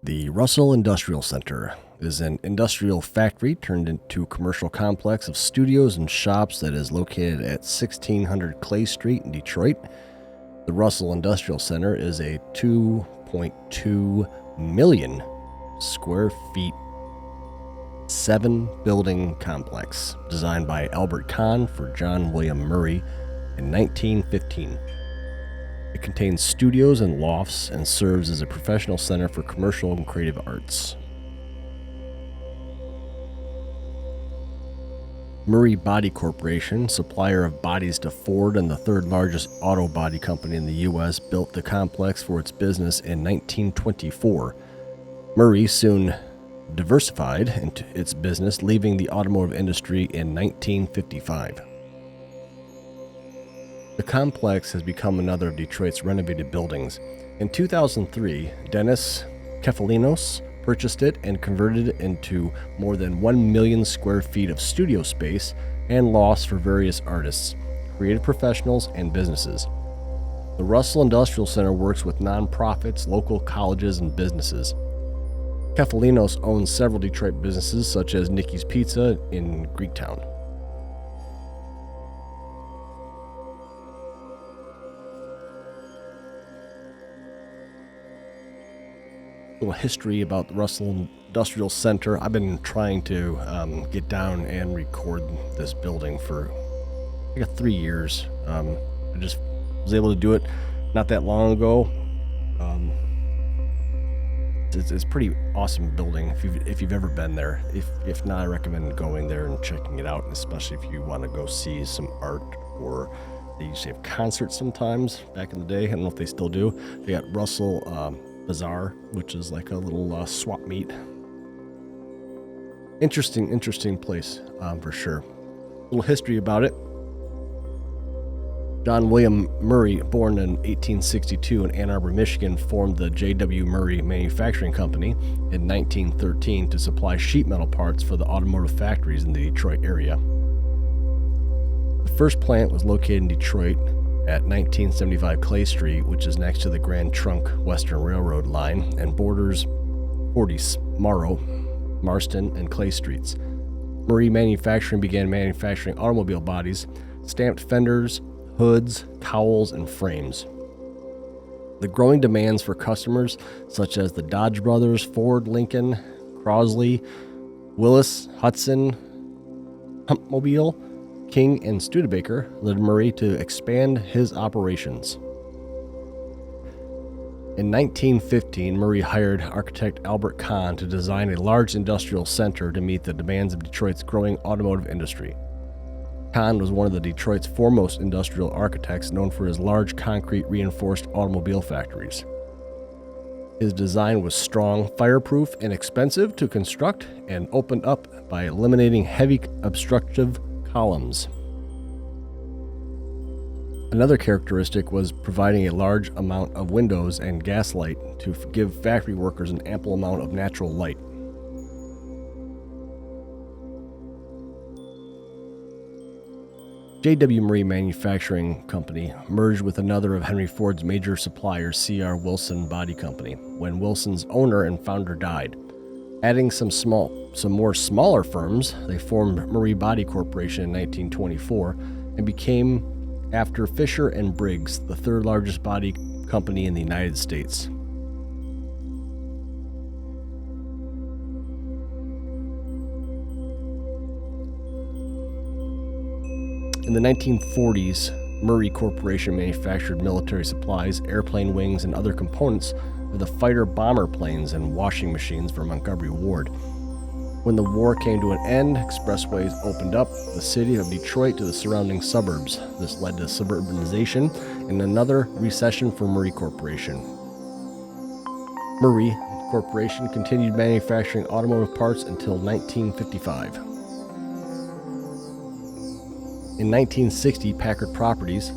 The Russell Industrial Center is an industrial factory turned into a commercial complex of studios and shops that is located at 1600 Clay Street in Detroit. The Russell Industrial Center is a 2.2 million square feet, 7-building complex designed by Albert Kahn for John William Murray in 1915. It contains studios and lofts and serves as a professional center for commercial and creative arts. Murray Body Corporation, supplier of bodies to Ford and the third largest auto body company in the U.S., built the complex for its business in 1924. Murray soon diversified into its business, leaving the automotive industry in 1955. The complex has become another of Detroit's renovated buildings. In 2003, Dennis Kefalinos purchased it and converted it into more than 1 million square feet of studio space and lofts for various artists, creative professionals, and businesses. The Russell Industrial Center works with nonprofits, local colleges, and businesses. Kefalinos owns several Detroit businesses such as Nicky's Pizza in Greektown. Little history about the Russell Industrial Center. I've been trying to get down and record this building for 3 years. I just was able to do it not that long ago. It's a pretty awesome building if you've ever been there. If not, I recommend going there and checking it out, especially if you want to go see some art, or they used to have concerts sometimes back in the day. I don't know if they still do. They got Russell Bazaar, which is like a little swap meet. Interesting place for sure. A little history about it. John William Murray, born in 1862 in Ann Arbor, Michigan, formed the J.W. Murray Manufacturing Company in 1913 to supply sheet metal parts for the automotive factories in the Detroit area. The first plant was located in Detroit at 1975 Clay Street, which is next to the Grand Trunk Western Railroad line and borders 40 Morrow, Marston, and Clay Streets. Murray Manufacturing began manufacturing automobile bodies, stamped fenders, hoods, cowls, and frames. The growing demands for customers such as the Dodge Brothers, Ford, Lincoln, Crosley, Willis, Hudson, Humpmobile, King, and Studebaker led Murray to expand his operations. In 1915, Murray hired architect Albert Kahn to design a large industrial center to meet the demands of Detroit's growing automotive industry. Kahn was one of the Detroit's foremost industrial architects, known for his large concrete reinforced automobile factories. His design was strong, fireproof, and expensive to construct, and opened up by eliminating heavy obstructive columns. Another characteristic was providing a large amount of windows and gaslight to give factory workers an ample amount of natural light. J.W. Murray Manufacturing Company merged with another of Henry Ford's major suppliers, C.R. Wilson Body Company, when Wilson's owner and founder died. Adding some more smaller firms, they formed Murray Body Corporation in 1924 and became, after Fisher and Briggs, the third largest body company in the United States. In the 1940s, Murray Corporation manufactured military supplies, airplane wings, and other components of the fighter bomber planes and washing machines for Montgomery Ward. When the war came to an end, expressways opened up the city of Detroit to the surrounding suburbs. This led to suburbanization and another recession for Murray Corporation. Murray Corporation continued manufacturing automotive parts until 1955. In 1960, Packard Properties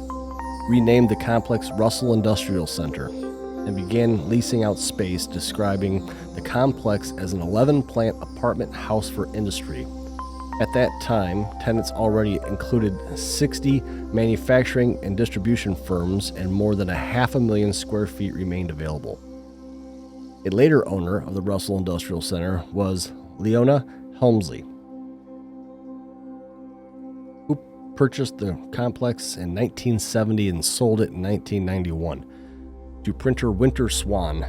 renamed the complex Russell Industrial Center and began leasing out space, describing the complex as an 11-plant apartment house for industry. At that time, tenants already included 60 manufacturing and distribution firms, and more than 500,000 square feet remained available. A later owner of the Russell Industrial Center was Leona Helmsley, who purchased the complex in 1970 and sold it in 1991 to printer Winter Swan.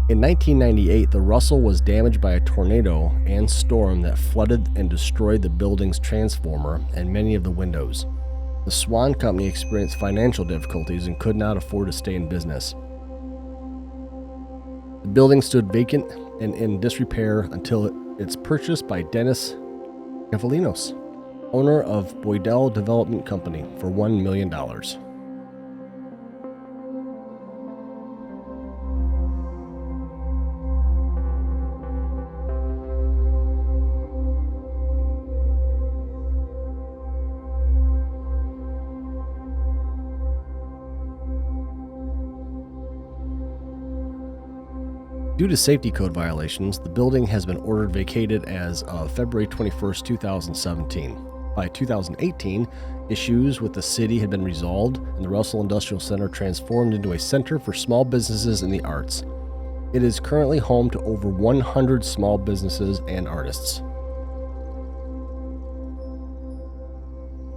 In 1998, the Russell was damaged by a tornado and storm that flooded and destroyed the building's transformer and many of the windows. The Swan Company experienced financial difficulties and could not afford to stay in business. The building stood vacant and in disrepair until it's purchased by Dennis Kefalinos, owner of Boydell Development Company, for $1 million. Due to safety code violations, the building has been ordered vacated as of February 21, 2017. By 2018, issues with the city had been resolved and the Russell Industrial Center transformed into a center for small businesses in the arts. It is currently home to over 100 small businesses and artists.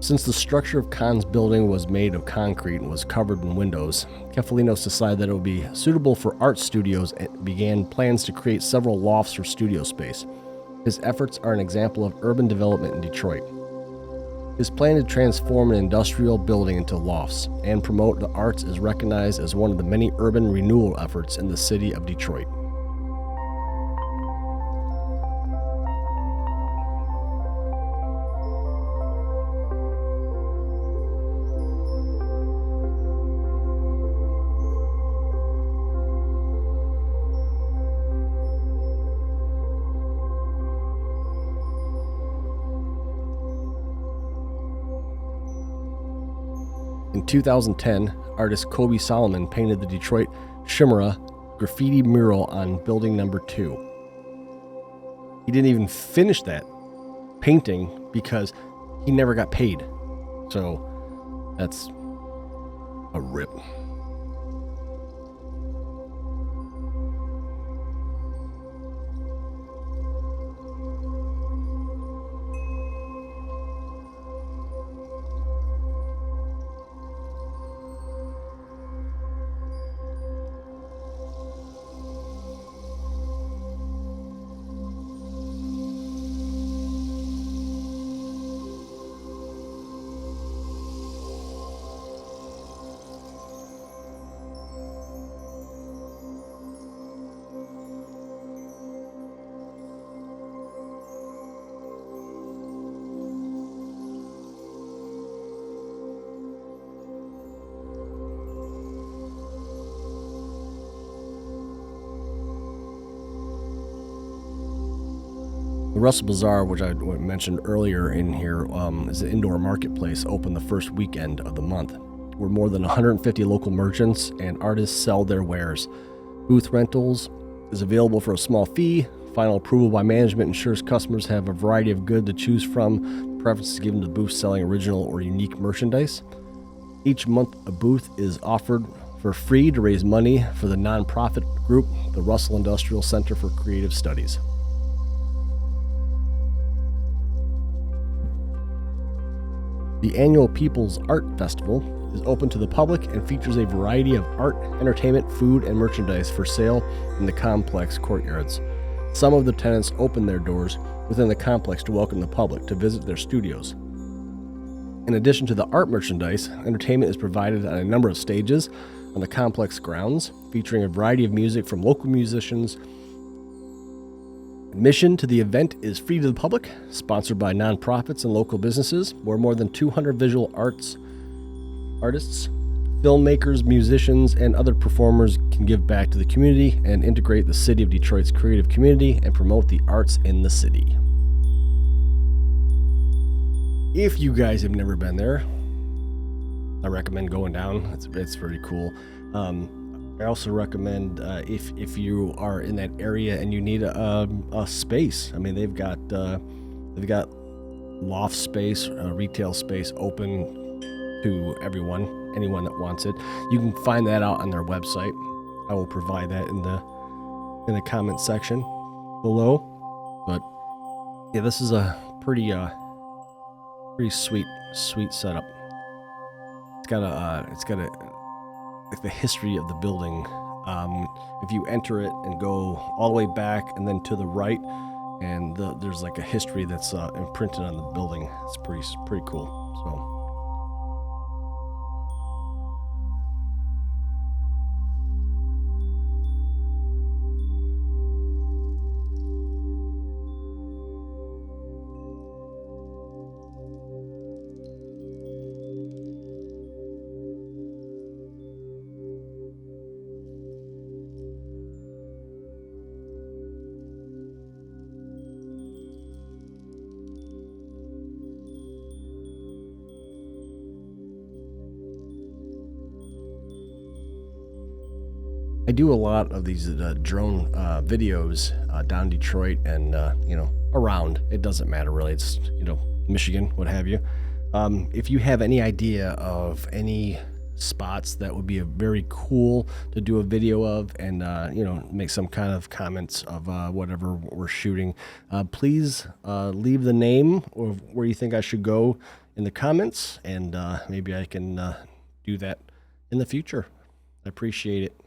Since the structure of Kahn's building was made of concrete and was covered in windows, Kefalinos decided that it would be suitable for art studios and began plans to create several lofts for studio space. His efforts are an example of urban development in Detroit. His plan to transform an industrial building into lofts and promote the arts is recognized as one of the many urban renewal efforts in the city of Detroit. In 2010, artist Kobe Solomon painted the Detroit Chimera graffiti mural on building number 2. He didn't even finish that painting because he never got paid. So that's a rip. The Russell Bazaar, which I mentioned earlier in here, is an indoor marketplace open the first weekend of the month, where more than 150 local merchants and artists sell their wares. Booth rentals is available for a small fee. Final approval by management ensures customers have a variety of goods to choose from. Preference is given to booths selling original or unique merchandise. Each month, a booth is offered for free to raise money for the nonprofit group, the Russell Industrial Center for Creative Studies. The annual People's Art Festival is open to the public and features a variety of art, entertainment, food, and merchandise for sale in the complex courtyards. Some of the tenants open their doors within the complex to welcome the public to visit their studios. In addition to the art merchandise, entertainment is provided on a number of stages on the complex grounds, featuring a variety of music from local musicians. Admission to the event is free to the public, sponsored by nonprofits and local businesses, where more than 200 visual artists, filmmakers, musicians, and other performers can give back to the community and integrate the city of Detroit's creative community and promote the arts in the city. If you guys have never been there, I recommend going down. It's very cool. I also recommend if you are in that area and you need a space. I mean, they've got loft space, retail space open to anyone that wants it. You can find that out on their website. I will provide that in the comment section below. But yeah, this is a pretty sweet setup. It's got like the history of the building. If you enter it and go all the way back and then to the right, and there's like a history that's imprinted on the building. It's pretty cool. So. I do a lot of these drone videos down Detroit and around. It doesn't matter really. It's Michigan, what have you. If you have any idea of any spots that would be very cool to do a video of, and make some kind of comments of whatever we're shooting, please leave the name of where you think I should go in the comments, and maybe I can do that in the future. I appreciate it.